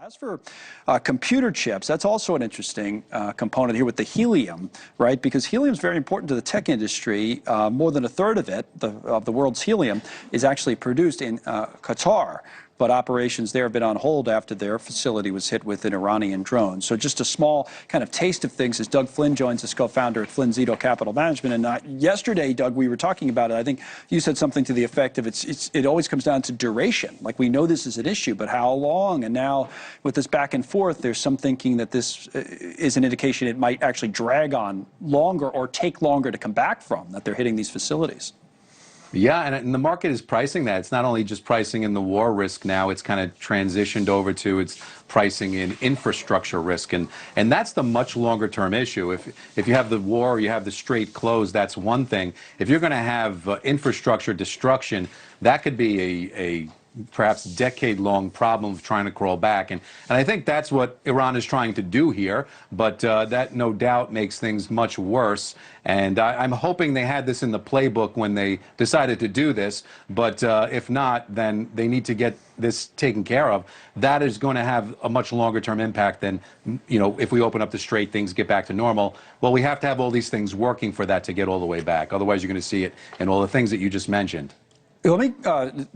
As for computer chips, that's also an interesting component here with the helium, right? Because helium is very important to the tech industry. More than a third of it, of the world's helium, is actually produced in Qatar. But operations there have been on hold after their facility was hit with an Iranian drone. So just a small kind of taste of things as Doug Flynn joins us, co-founder at Flynn Zito Capital Management. And yesterday, Doug, we were talking about it. I think you said something to the effect of it always comes down to duration. Like, we know this is an issue, but how long? And now with this back and forth, there's some thinking that this is an indication it might actually drag on longer or take longer to come back from, that they're hitting these facilities. Yeah, and the market is pricing that. It's not only just pricing in the war risk now, it's kind of transitioned over to its pricing in infrastructure risk. And that's the much longer term issue. If you have the war or you have the strait closed, that's one thing. If you're going to have infrastructure destruction, that could be a perhaps decade-long problem of trying to crawl back. And I think that's what Iran is trying to do here, but that no doubt makes things much worse. And I'm hoping they had this in the playbook when they decided to do this, but if not, then they need to get this taken care of. That is going to have a much longer-term impact than, you know, if we open up the strait, things get back to normal. Well, we have to have all these things working for that to get all the way back. Otherwise, you're going to see it in all the things that you just mentioned. Let me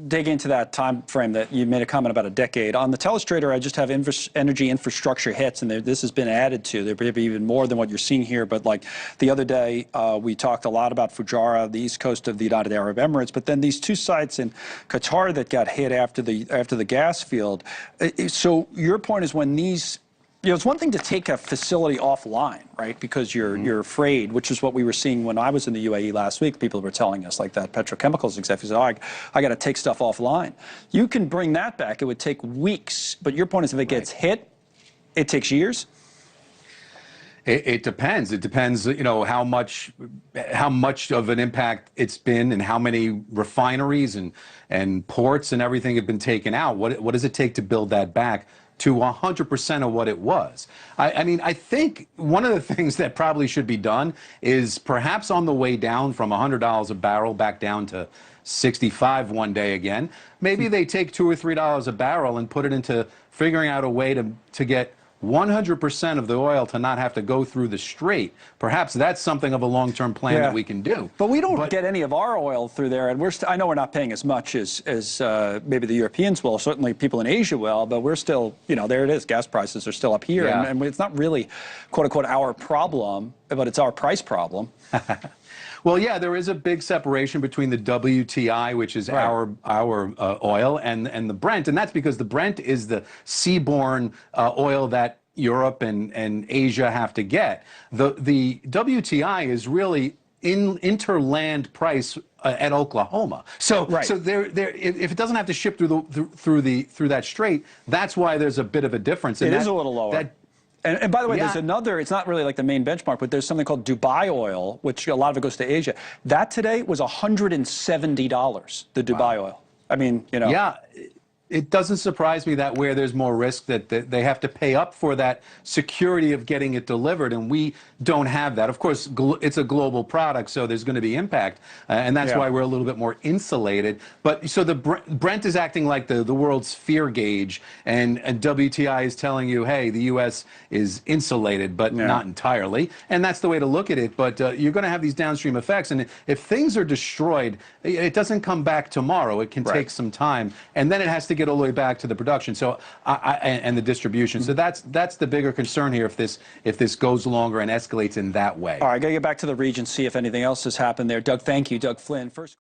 dig into that time frame that you made a comment about a decade. On the telestrator, I just have energy infrastructure hits, and this has been added to. There may be even more than what you're seeing here, but like the other day, we talked a lot about Fujairah, the east coast of the United Arab Emirates, but then these two sites in Qatar that got hit after the gas field. So your point is when these, you know, it's one thing to take a facility offline, right, because you're afraid, which is what we were seeing when I was in the UAE last week. People were telling us, like that petrochemicals executive said, oh, I got to take stuff offline. You can bring that back. It would take weeks. But your point is if it gets hit, it takes years? It depends. It depends, you know, how much of an impact it's been and how many refineries and ports and everything have been taken out. What does it take to build that back to 100% of what it was? I mean, I think one of the things that probably should be done is perhaps on the way down from $100 a barrel back down to 65 one day again, maybe they take $2 or $3 a barrel and put it into figuring out a way to get 100% of the oil to not have to go through the strait. Perhaps that's something of a long-term plan that we can do. But we don't get any of our oil through there, and I know we're not paying as much as maybe the Europeans will. Certainly people in Asia will, but we're still, you know, there it is. Gas prices are still up here, and it's not really, quote-unquote, our problem, but it's our price problem. Well, yeah, there is a big separation between the WTI, which is our oil, and the Brent, and that's because the Brent is the seaborne oil that Europe and Asia have to get. The WTI is really interland price at Oklahoma. So if it doesn't have to ship through that strait, that's why there's a bit of a difference. It is a little lower. And by the way, there's another, it's not really like the main benchmark, but there's something called Dubai oil, which a lot of it goes to Asia. That today was $170, the Dubai oil. I mean, you know. Yeah. It doesn't surprise me that where there's more risk that they have to pay up for that security of getting it delivered, and we don't have that. Of course, it's a global product, so there's going to be impact, and that's why we're a little bit more insulated. But so the Brent is acting like the world's fear gauge, and WTI is telling you, hey, the U.S. is insulated, but not entirely, and that's the way to look at it. But you're going to have these downstream effects, and if things are destroyed, it doesn't come back tomorrow. It can take some time, and then it has to get all the way back to the production, so and the distribution. So that's the bigger concern here if this goes longer and escalates in that way. All right, I got to get back to the region, see if anything else has happened there. Doug, thank you. Doug Flynn. First.